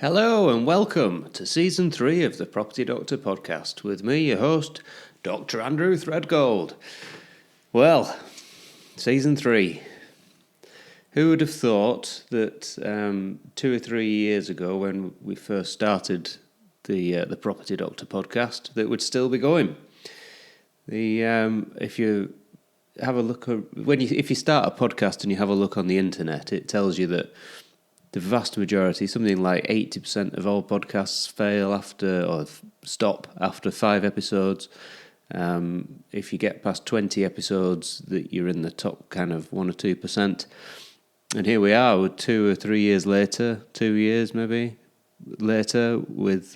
Hello and welcome to Season 3 of the Property Doctor podcast with me, your host, Dr. Andrew Threadgold. Well, Season 3. Who would have thought that 2 or 3 years ago when we first started the Property Doctor podcast that would still be going? If you have a look, if you start a podcast and you have a look on the internet, it tells you that the vast majority, something like 80% of all podcasts fail or stop after 5 episodes. If you get past 20 episodes, that you're in the top kind of 1 or 2%. And here we are, with 2 or 3 years later, 2 years maybe later, with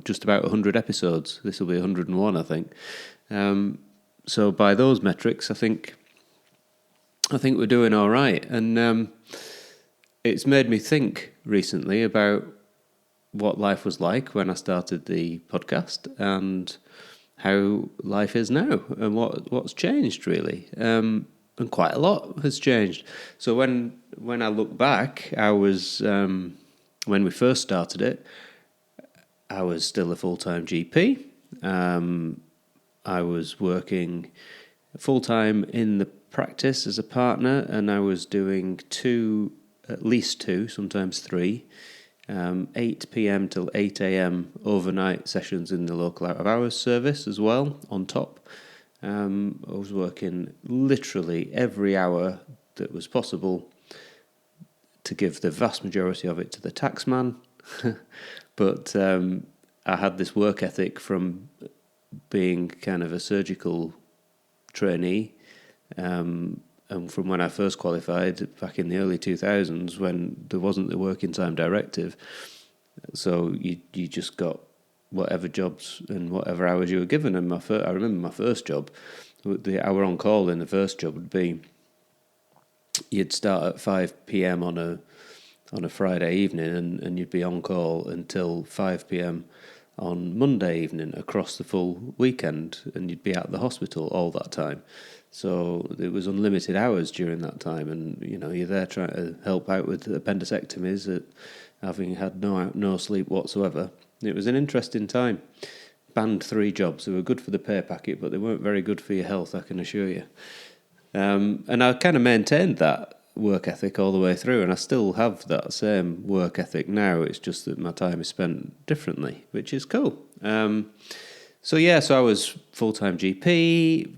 just about 100 episodes. This will be 101, I think. So by those metrics, I think we're doing all right. And it's made me think recently about what life was like when I started the podcast and how life is now and what's changed really. And quite a lot has changed. So when I look back, I was when we first started it, I was still a full-time GP. I was working full-time in the practice as a partner, and I was doing at least two, sometimes 3, 8 p.m. till 8 a.m. overnight sessions in the local out-of-hours service as well, on top. I was working literally every hour that was possible to give the vast majority of it to the taxman. But I had this work ethic from being kind of a surgical trainee, and from when I first qualified back in the early 2000s, when there wasn't the working time directive, so you just got whatever jobs and whatever hours you were given. And I remember my first job, the hour on call in the first job would be, you'd start at 5 p.m. on a Friday evening, and you'd be on call until 5 p.m. on Monday evening across the full weekend, and you'd be at the hospital all that time. So it was unlimited hours during that time, and you're there trying to help out with appendectomies, having had no sleep whatsoever. It was an interesting time. Band 3 jobs. They were good for the pay packet, but they weren't very good for your health, I can assure you. And I kind of maintained that work ethic all the way through, and I still have that same work ethic now. It's just that my time is spent differently, which is cool. So I was full-time GP,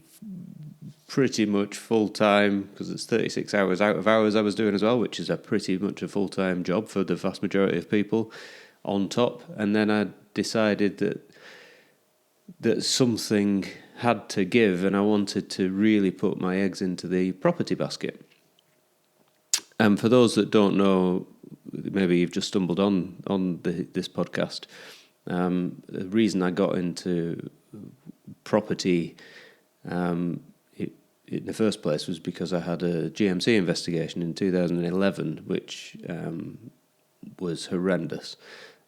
pretty much full-time, because it's 36 hours out of hours I was doing as well, which is pretty much a full-time job for the vast majority of people on top. And then I decided that something had to give, and I wanted to really put my eggs into the property basket. And for those that don't know, maybe you've just stumbled on this podcast, the reason I got into property in the first place was because I had a GMC investigation in 2011, which was horrendous.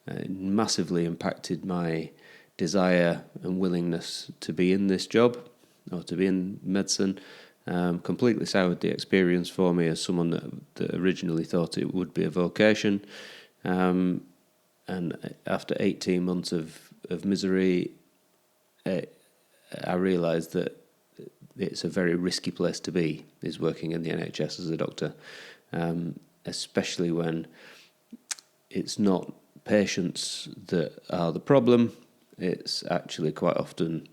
It massively impacted my desire and willingness to be in this job, or to be in medicine. Completely soured the experience for me as someone that originally thought it would be a vocation. And after 18 months of misery, I realised that it's a very risky place to be, is working in the NHS as a doctor, especially when it's not patients that are the problem. It's actually quite often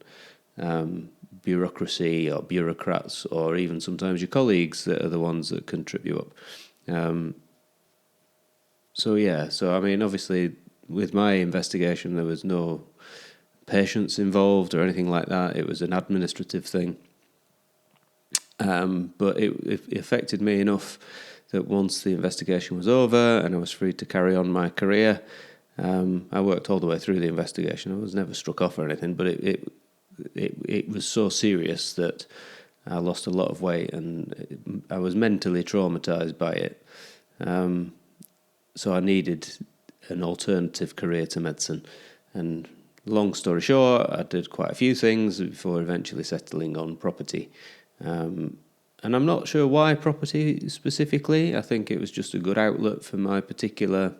bureaucracy or bureaucrats, or even sometimes your colleagues, that are the ones that can trip you up. So I mean, obviously with my investigation there was no patients involved or anything like that. It was an administrative thing. But it affected me enough that once the investigation was over and I was free to carry on my career, I worked all the way through the investigation. I was never struck off or anything, but it was so serious that I lost a lot of weight, and I was mentally traumatized by it. So I needed an alternative career to medicine. And long story short, I did quite a few things before eventually settling on property. And I'm not sure why property specifically. I think it was just a good outlet for my particular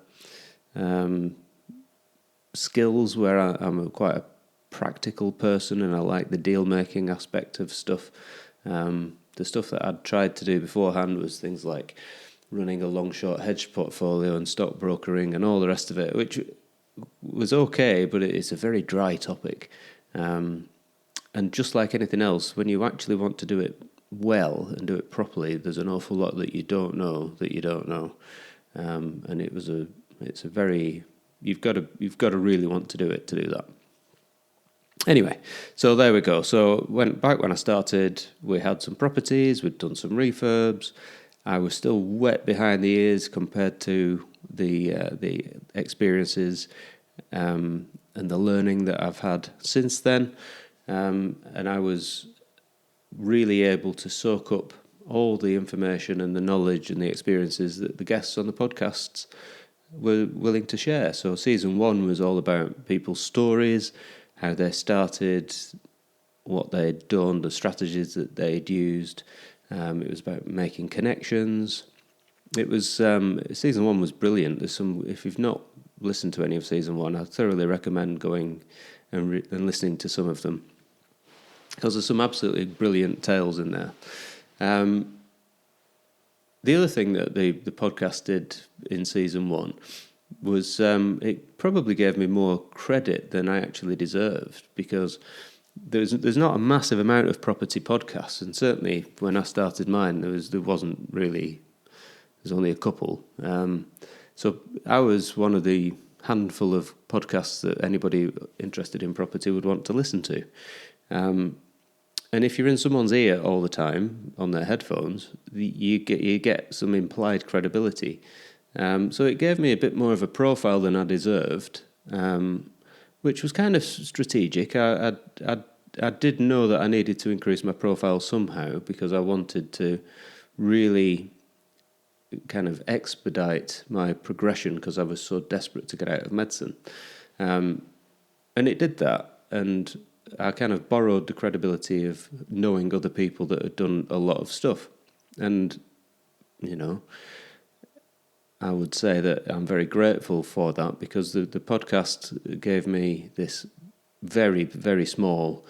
skills where I'm quite a practical person and I like the deal-making aspect of stuff. The stuff that I'd tried to do beforehand was things like running a long-short hedge portfolio and stockbrokering and all the rest of it, which was okay, but it's a very dry topic. And just like anything else, when you actually want to do it well and do it properly, there's an awful lot that you don't know. And it's a very, you've got to really want to do it to do that. Anyway, so there we go. So when I started, we had some properties, we'd done some refurbs. I was still wet behind the ears compared to the experiences and the learning that I've had since then. And I was really able to soak up all the information and the knowledge and the experiences that the guests on the podcasts were willing to share. So season 1 was all about people's stories, how they started, what they'd done, the strategies that they'd used. It was about making connections. It was season 1 was brilliant. If you've not listened to any of season 1, I thoroughly recommend going and listening to some of them, because there's some absolutely brilliant tales in there. The other thing that the podcast did in season 1 was it probably gave me more credit than I actually deserved, because there's not a massive amount of property podcasts, and certainly when I started mine, there's only a couple. So I was one of the handful of podcasts that anybody interested in property would want to listen to. And if you're in someone's ear all the time on their headphones, you get some implied credibility. So it gave me a bit more of a profile than I deserved, which was kind of strategic. I did know that I needed to increase my profile somehow, because I wanted to really kind of expedite my progression, because I was so desperate to get out of medicine. And it did that, and I kind of borrowed the credibility of knowing other people that had done a lot of stuff. And, I would say that I'm very grateful for that, because the podcast gave me this very, very small,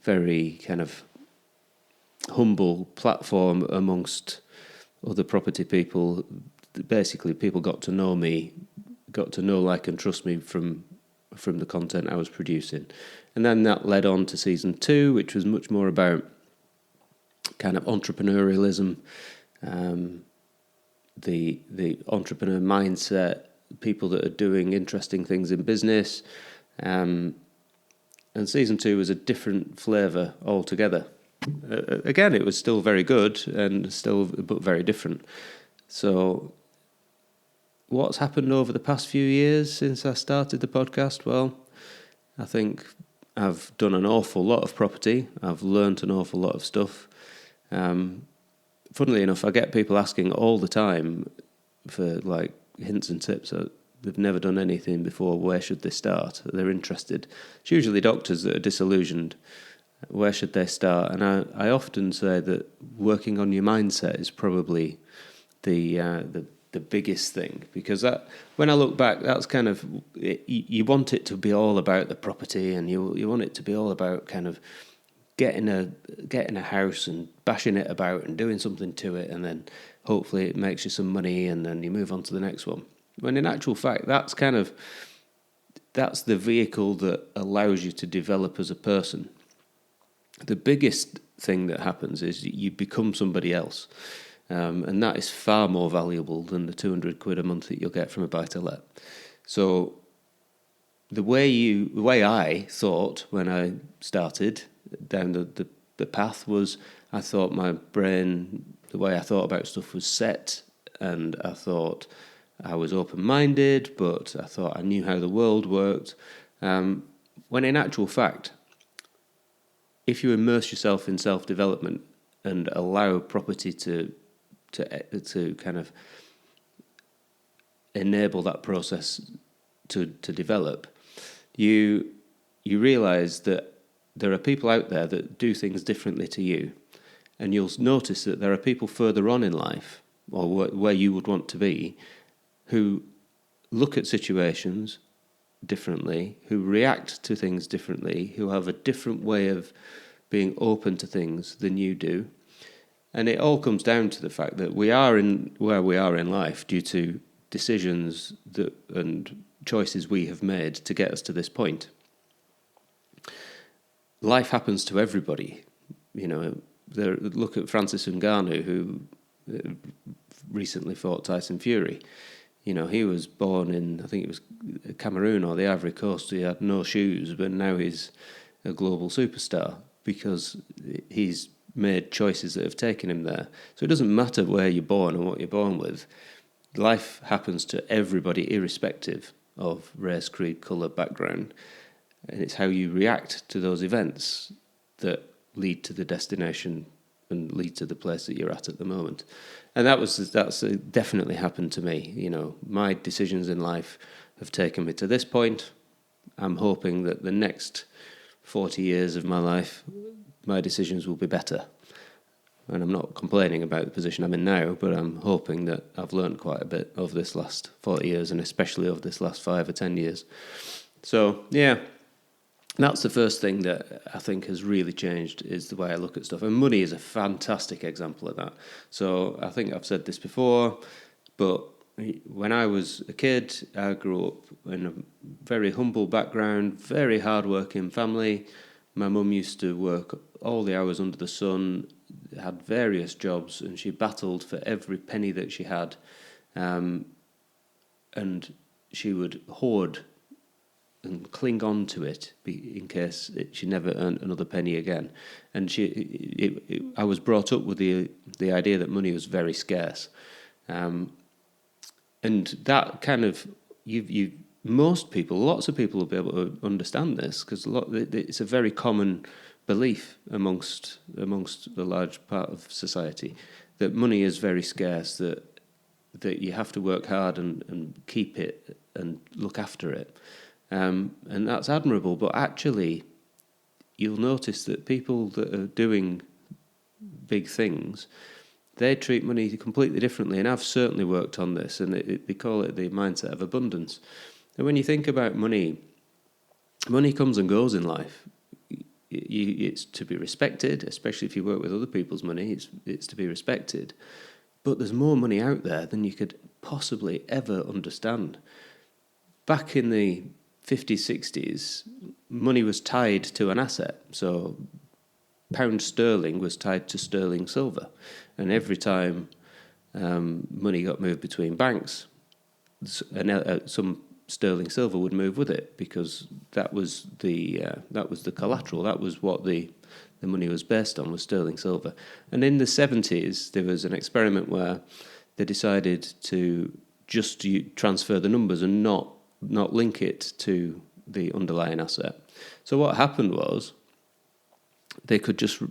very kind of humble platform amongst other property people. Basically, people got to know me, got to know, like, and trust me from the content I was producing. And then that led on to season 2, which was much more about kind of entrepreneurialism, the entrepreneur mindset, people that are doing interesting things in business. And season 2 was a different flavour altogether. Again, it was still very good but very different. So what's happened over the past few years since I started the podcast? Well, I think I've done an awful lot of property. I've learnt an awful lot of stuff. Funnily enough, I get people asking all the time for like hints and tips. They've never done anything before. Where should they start? They're interested. It's usually doctors that are disillusioned. Where should they start? And I often say that working on your mindset is probably the biggest thing, because when I look back, that's kind of, you want it to be all about the property, and you want it to be all about kind of getting a house and bashing it about and doing something to it, and then hopefully it makes you some money, and then you move on to the next one. When in actual fact, that's the vehicle that allows you to develop as a person. The biggest thing that happens is you become somebody else. And that is far more valuable than the £200 a month that you'll get from a buy-to-let. So the way I thought when I started down the path was, I thought my brain, the way I thought about stuff was set, and I thought I was open-minded, but I thought I knew how the world worked. When in actual fact, if you immerse yourself in self-development and allow property to kind of enable that process to develop, you realise that there are people out there that do things differently to you, and you'll notice that there are people further on in life, or where you would want to be, who look at situations differently, who react to things differently, who have a different way of being open to things than you do. And it all comes down to the fact that we are in where we are in life due to decisions and choices we have made to get us to this point. Life happens to everybody. Look at Francis Ngannou, who recently fought Tyson Fury. He was born in, I think it was Cameroon or the Ivory Coast. He had no shoes, but now he's a global superstar because he's made choices that have taken him there. So it doesn't matter where you're born and what you're born with. Life happens to everybody irrespective of race, creed, colour, background. And it's how you react to those events that lead to the destination and lead to the place that you're at the moment. And that's definitely happened to me. My decisions in life have taken me to this point. I'm hoping that the next 40 years of my life, my decisions will be better. And I'm not complaining about the position I'm in now, but I'm hoping that I've learned quite a bit over this last 40 years, and especially over this last 5 or 10 years. So, yeah, that's the first thing that I think has really changed, is the way I look at stuff. And money is a fantastic example of that. So I think I've said this before, but when I was a kid, I grew up in a very humble background, very hard-working family. My mum used to work all the hours under the sun, had various jobs, and she battled for every penny that she had. And she would hoard and cling on to it in case she never earned another penny again. And I was brought up with the idea that money was very scarce. And that kind of, lots of people will be able to understand this, because it's a very common belief amongst a large part of society that money is very scarce, that you have to work hard and keep it and look after it. And that's admirable, but actually you'll notice that people that are doing big things, they treat money completely differently, and I've certainly worked on this, and they call it the mindset of abundance. And when you think about money comes and goes in life. It's to be respected, especially if you work with other people's money, it's to be respected. But there's more money out there than you could possibly ever understand. Back in the 50s, 60s, money was tied to an asset. So pound sterling was tied to sterling silver. And every time money got moved between banks, some sterling silver would move with it, because that was the collateral. That was what the money was based on, was sterling silver. And in the 70s, there was an experiment where they decided to just transfer the numbers and not link it to the underlying asset. So what happened was they could just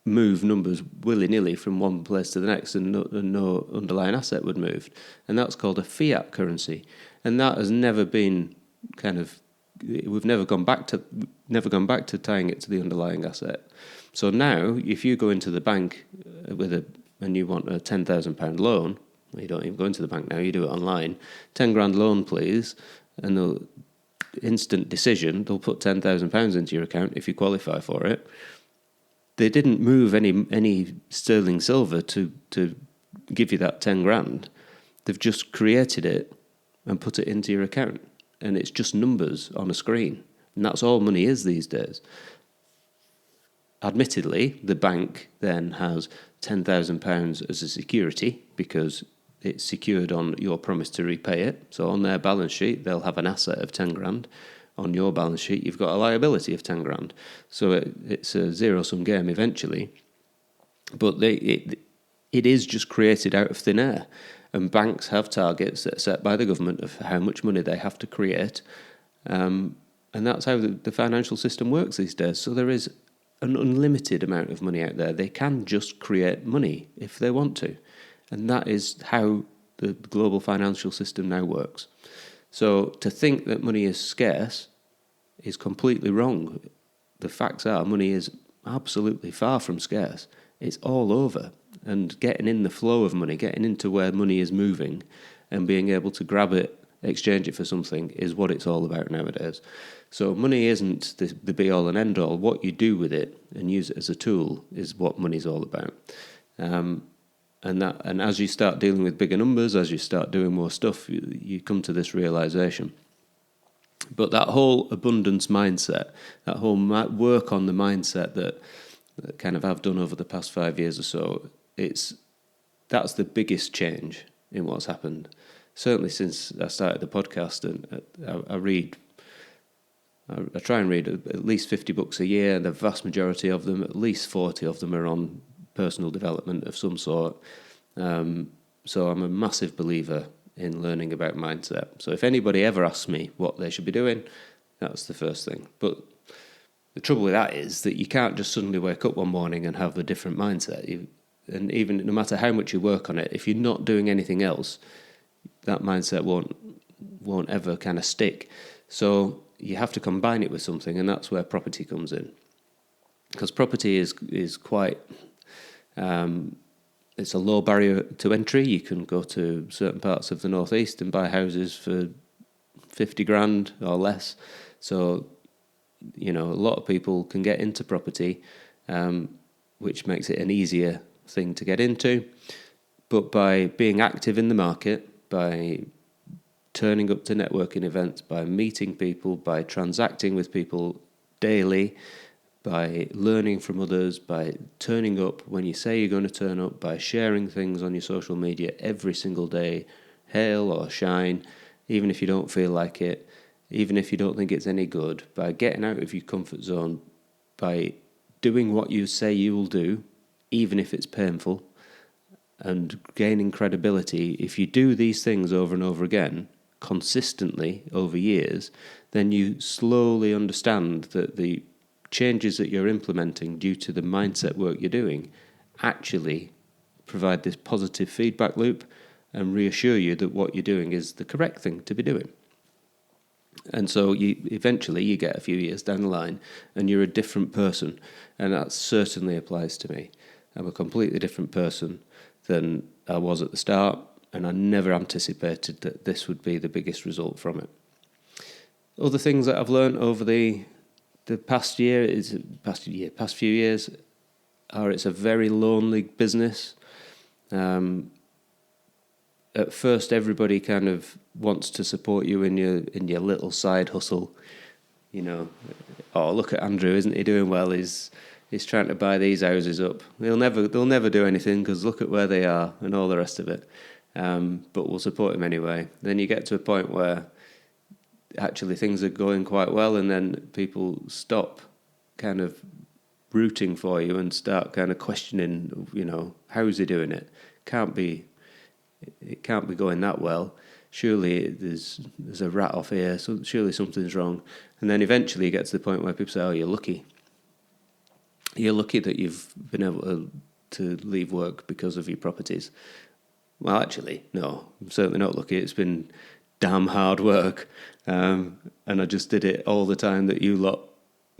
move numbers willy-nilly from one place to the next, and no underlying asset would move. And that's called a fiat currency. And that has never been we've never gone back to tying it to the underlying asset. So now, if you go into the bank and you want a £10,000 loan, you don't even go into the bank now, you do it online. 10 grand loan, please, and they'll instant decision. They'll put £10,000 into your account if you qualify for it. They didn't move any sterling silver to give you that 10 grand. They've just created it and put it into your account, and it's just numbers on a screen, and that's all money is these days. Admittedly, the bank then has £10,000 as a security, because it's secured on your promise to repay it. So on their balance sheet, they'll have an asset of 10 grand. On your balance sheet, you've got a liability of 10 grand. So it's a zero-sum game eventually. But it is just created out of thin air. And banks have targets that are set by the government of how much money they have to create. And that's how the financial system works these days. So there is an unlimited amount of money out there. They can just create money if they want to. And that is how the global financial system now works. So to think that money is scarce is completely wrong. The facts are money is absolutely far from scarce. It's all over. And getting in the flow of money, getting into where money is moving and being able to grab it exchange it for something is what it's all about nowadays. So money isn't the be-all and end-all. What you do with it and use it as a tool is what money's all about. And as you start dealing with bigger numbers, as you start doing more stuff, you come to this realization. But that whole abundance mindset, that whole work on the mindset that kind of I've done over the past 5 years or so, that's the biggest change in what's happened. Certainly since I started the podcast, and I try and read at least 50 books a year, and the vast majority of them, at least 40 of them, are on personal development of some sort. So I'm a massive believer in learning about mindset. So if anybody ever asks me what they should be doing, that's the first thing. But the trouble with that is that you can't just suddenly wake up one morning and have a different mindset. And even no matter how much you work on it, if you're not doing anything else, that mindset won't ever kind of stick. So you have to combine it with something, and that's where property comes in. Because property is quite... it's a low barrier to entry. You can go to certain parts of the northeast and buy houses for 50 grand or less. So, a lot of people can get into property, which makes it an easier thing to get into. But by being active in the market, by turning up to networking events, by meeting people, by transacting with people daily, by learning from others, by turning up when you say you're going to turn up, by sharing things on your social media every single day, hail or shine, even if you don't feel like it, even if you don't think it's any good, by getting out of your comfort zone, by doing what you say you will do, even if it's painful, and gaining credibility. If you do these things over and over again, consistently over years, then you slowly understand that the changes that you're implementing due to the mindset work you're doing actually provide this positive feedback loop and reassure you that what you're doing is the correct thing to be doing. And so you get a few years down the line and you're a different person, and that certainly applies to me. I'm a completely different person than I was at the start, and I never anticipated that this would be the biggest result from it. Other things that I've learned over the past few years are it's a very lonely business. At first, everybody kind of wants to support you in your little side hustle. Oh, look at Andrew, isn't he doing well? He's trying to buy these houses up. They'll never do anything because look at where they are and all the rest of it. But we'll support him anyway. Then you get to a point where actually things are going quite well, and then people stop kind of rooting for you and start kind of questioning, how's he doing it? It can't be going that well. Surely there's a rat off here, so surely something's wrong. And then eventually you get to the point where people say, oh, you're lucky. You're lucky that you've been able to leave work because of your properties. Well, actually, no, I'm certainly not lucky. It's been damn hard work. And I just did it all the time that you lot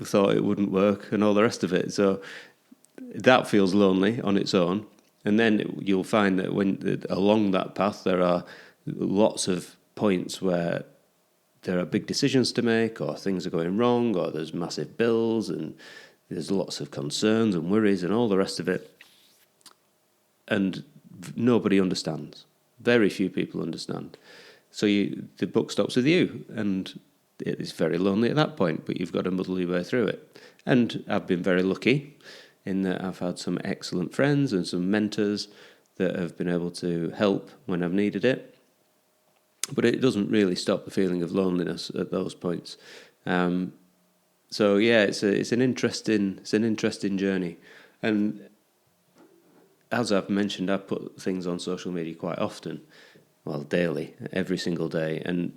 thought it wouldn't work and all the rest of it. So that feels lonely on its own. And then you'll find that along that path there are lots of points where there are big decisions to make, or things are going wrong, or there's massive bills, and there's lots of concerns and worries and all the rest of it. And nobody understands. Very few people understand. So the book stops with you, and it is very lonely at that point, but you've got to muddle your way through it. And I've been very lucky in that I've had some excellent friends and some mentors that have been able to help when I've needed it. But it doesn't really stop the feeling of loneliness at those points. So yeah, it's an interesting journey. And as I've mentioned, I put things on social media quite often, well, daily, every single day. And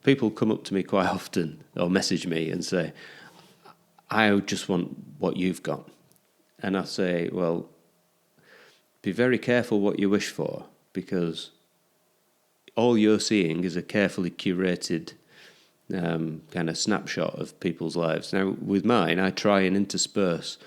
people come up to me quite often or message me and say, I just want what you've got. And I say, well, be very careful what you wish for, because all you're seeing is a carefully curated kind of snapshot of people's lives. Now, with mine, I try and intersperse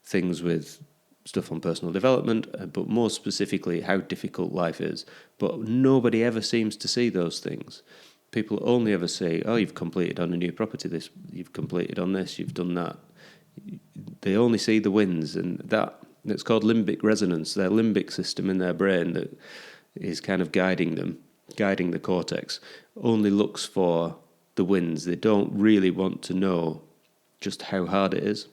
things with stuff on personal development, but more specifically how difficult life is. But nobody ever seems to see those things. People only ever say, "Oh, you've completed on a new property. This, you've completed on this. You've done that." They only see the wins, and that's called limbic resonance. Their limbic system in their brain that is kind of guiding them, guiding the cortex, only looks for the wins. They don't really want to know just how hard it is.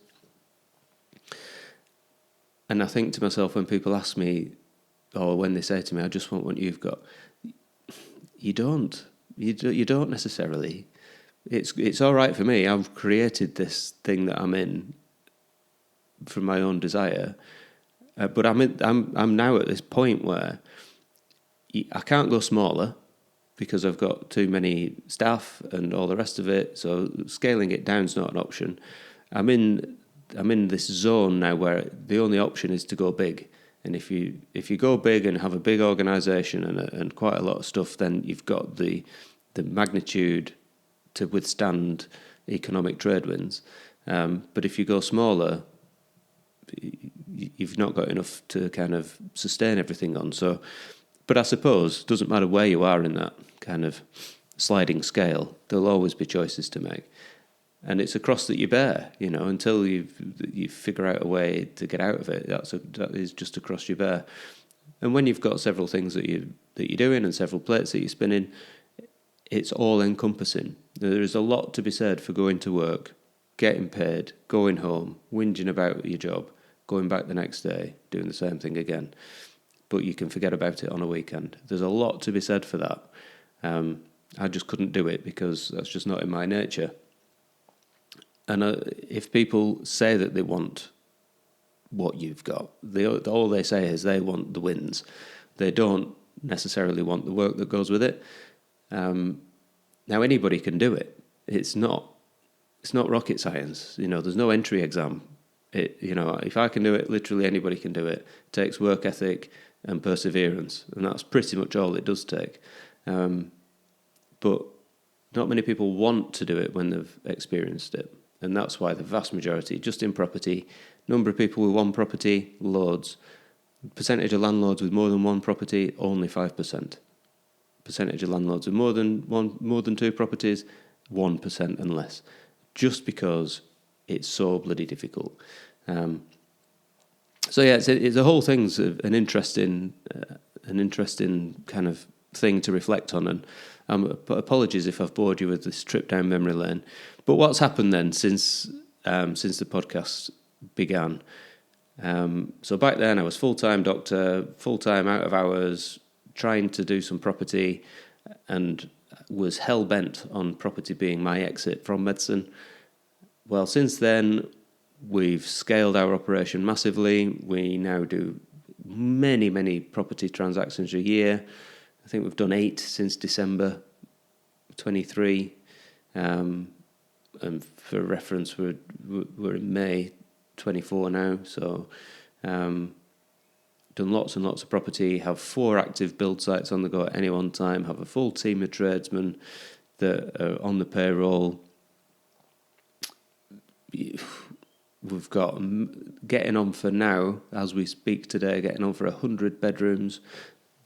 And I think to myself, when people ask me, or when they say to me, "I just want what you've got," you don't. You don't necessarily. It's all right for me. I've created this thing that I'm in from my own desire, but I'm now at this point where I can't go smaller because I've got too many staff and all the rest of it. So scaling it down is not an option. I'm in this zone now where the only option is to go big. And if you go big and have a big organisation and quite a lot of stuff, then you've got the magnitude to withstand economic trade winds. But if you go smaller, you've not got enough to kind of sustain everything on. So, but I suppose it doesn't matter where you are in that kind of sliding scale, there'll always be choices to make. And it's a cross that you bear, until you figure out a way to get out of it. That is just a cross you bear. And when you've got several things that you're doing and several plates that you're spinning, it's all encompassing. There is a lot to be said for going to work, getting paid, going home, whinging about your job, going back the next day, doing the same thing again. But you can forget about it on a weekend. There's a lot to be said for that. I just couldn't do it because that's just not in my nature. And if people say that they want what you've got, all they say is they want the wins. They don't necessarily want the work that goes with it. Now anybody can do it. It's not rocket science. There's no entry exam. If I can do it, literally anybody can do it. It takes work ethic and perseverance, and that's pretty much all it does take. But not many people want to do it when they've experienced it. And that's why the vast majority, just in property, number of people with one property, loads. Percentage of landlords with more than one property, only 5%. Percentage of landlords with more than two properties, 1% and less. Just because it's so bloody difficult. So yeah, it's the whole thing's an interesting kind of thing to reflect on, and apologies if I've bored you with this trip down memory lane. But what's happened then since the podcast began? So back then I was full-time doctor, full-time out of hours, trying to do some property, and was hell-bent on property being my exit from medicine. Well, since then, we've scaled our operation massively. We now do many, many property transactions a year. I think we've done 8 since December 23. And for reference, we're in May 24 now. So done lots and lots of property, have 4 active build sites on the go at any one time, have a full team of tradesmen that are on the payroll. We've got getting on for now, as we speak today, getting on for 100 bedrooms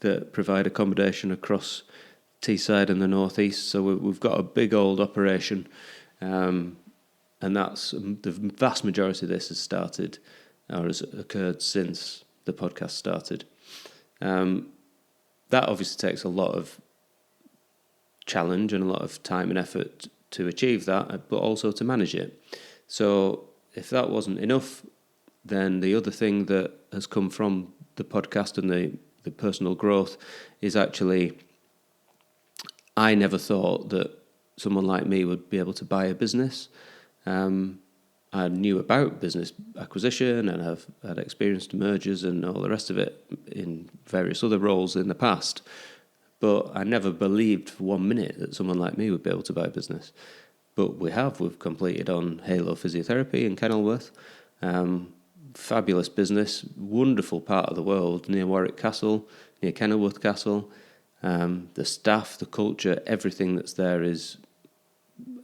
that provide accommodation across Teesside and the North East. So we've got a big old operation, and that's the vast majority of this has started or has occurred since the podcast started. That obviously takes a lot of challenge and a lot of time and effort to achieve that, but also to manage it. So if that wasn't enough, then the other thing that has come from the podcast and the personal growth is actually, I never thought that someone like me would be able to buy a business. I knew about business acquisition and I've had experience to mergers and all the rest of it in various other roles in the past. But I never believed for 1 minute that someone like me would be able to buy a business. But we've completed on Halo Physiotherapy in Kenilworth. Fabulous business, wonderful part of the world, near Warwick Castle, near Kenilworth Castle. The staff, the culture, everything that's there is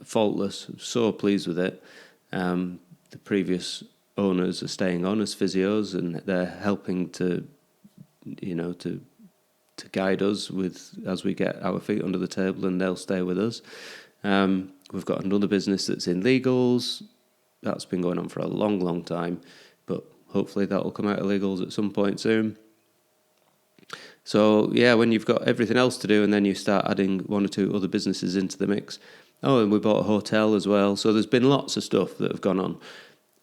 faultless. I'm so pleased with it. The previous owners are staying on as physios, and they're helping to guide us as we get our feet under the table, and they'll stay with us. We've got another business that's in legals. That's been going on for a long, long time, but hopefully that will come out of legals at some point soon. So yeah, when you've got everything else to do and then you start adding one or two other businesses into the mix. Oh, and we bought a hotel as well. So there's been lots of stuff that have gone on.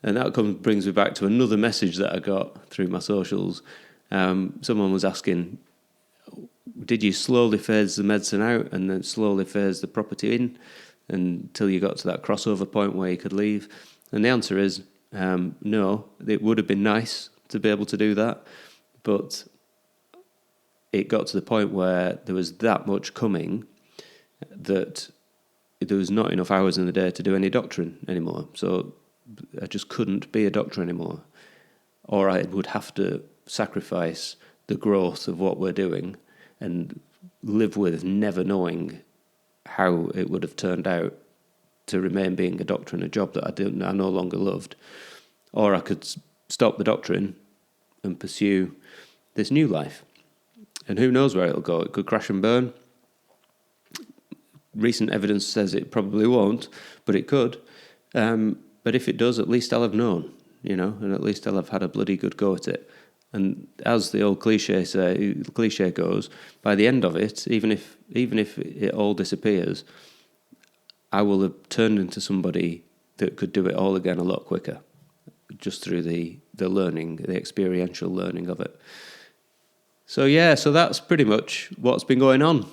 And that brings me back to another message that I got through my socials. Someone was asking, did you slowly phase the medicine out and then slowly phase the property in until you got to that crossover point where you could leave? And the answer is no. It would have been nice to be able to do that, but it got to the point where there was that much coming that there was not enough hours in the day to do any doctoring anymore. So I just couldn't be a doctor anymore, or I would have to sacrifice the growth of what we're doing and live with never knowing how it would have turned out to remain being a doctor in a job that I no longer loved. Or I could stop the doctoring and pursue this new life. And who knows where it'll go? It could crash and burn. Recent evidence says it probably won't, but it could. But if it does, at least I'll have known, and at least I'll have had a bloody good go at it. And as the old cliche goes, by the end of it, even if it all disappears, I will have turned into somebody that could do it all again a lot quicker, just through the learning, the experiential learning of it. So that's pretty much what's been going on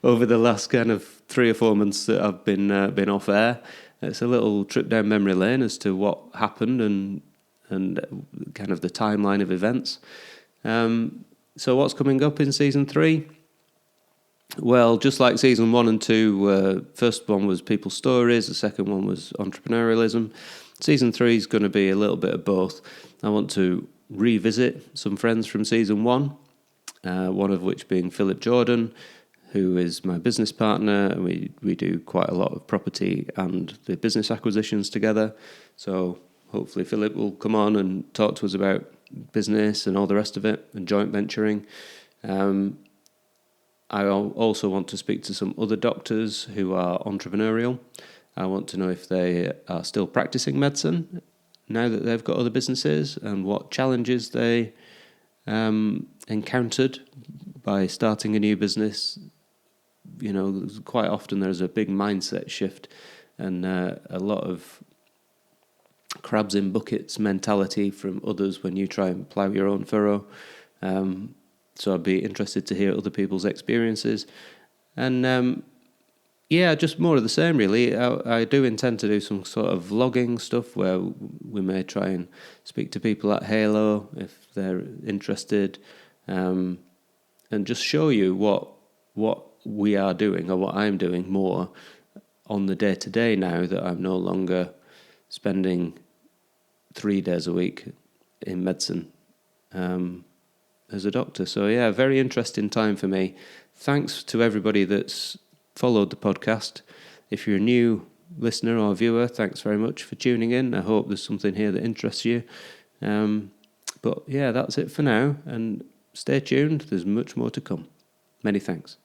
over the last kind of 3 or 4 months that I've been off air. It's a little trip down memory lane as to what happened and kind of the timeline of events. So what's coming up in season 3? Well, just like season 1 and 2, first one was people's stories, the second one was entrepreneurialism. Season 3 is going to be a little bit of both. I want to revisit some friends from season 1, one of which being Philip Jordan, who is my business partner, and we do quite a lot of property and the business acquisitions together. So hopefully Philip will come on and talk to us about business and all the rest of it, and joint venturing. I also want to speak to some other doctors who are entrepreneurial. I want to know if they are still practicing medicine now that they've got other businesses, and what challenges they encountered by starting a new business. Quite often there's a big mindset shift and a lot of crabs in buckets mentality from others when you try and plough your own furrow. So I'd be interested to hear other people's experiences. And just more of the same, really. I do intend to do some sort of vlogging stuff where we may try and speak to people at Halo if they're interested, and just show you what we are doing, or what I'm doing more on the day-to-day now that I'm no longer spending 3 days a week in medicine as a doctor. So very interesting time for me. Thanks to everybody that's followed the podcast. If you're a new listener or viewer, thanks very much for tuning in. I hope there's something here that interests you. But that's it for now, and stay tuned. There's much more to come. Many thanks.